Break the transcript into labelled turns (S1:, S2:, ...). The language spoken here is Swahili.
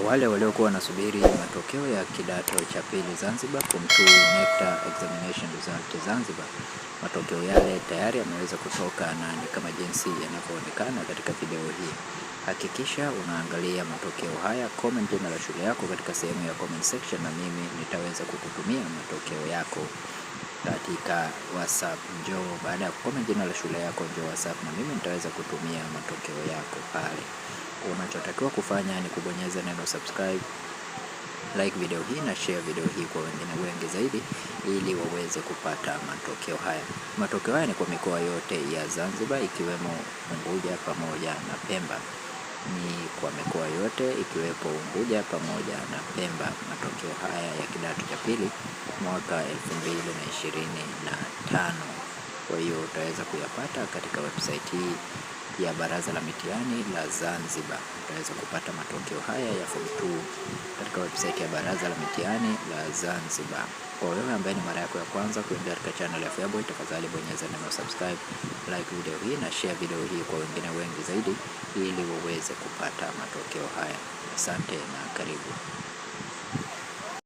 S1: wale waliokuwa wanasubiri matokeo ya kidato cha pili Zanzibar Form 2 NECTA examination result Zanzibar, matokeo yale tayari yameweza kutoka na ni kama jinsi yanavyoonekana katika video hii. Hakikisha unaangalia matokeo haya, comment jina la shule yako katika sehemu ya comment section, na mimi nitaweza kukutumia matokeo yako katika WhatsApp. Njoo baada ya comment jina la shule yako, njoo WhatsApp na mimi nitaweza kutumia matokeo yako pale. Unachotakiwa kufanya ni kubonyeza neno subscribe, like video hii na share video hii kwa wengine wengi zaidi, ili waweze kupata matokeo haya. Matokeo haya ni kwa mikoa yote ya Zanzibar ikiwemo Unguja pamoja na Pemba. Ni kwa mikoa yote ikiwepo Unguja pamoja na Pemba. Matokeo haya ya kidato cha pili mwaka 2025. Kwa hiyo utaweza kuyapata katika website hii ya Baraza la Mitihani la Zanzibar. Utaweza kupata matokeo haya ya form 2 katika website ya Baraza la Mitihani la Zanzibar. Kwa wewe ambaye ni mara yako ya kwanza kuingia katika channel ya Feaboy, tafadhali bonyeza neno subscribe, like video hii na share video hii kwa wengine wengi zaidi, ili waweze kupata matokeo haya. Asante na karibu.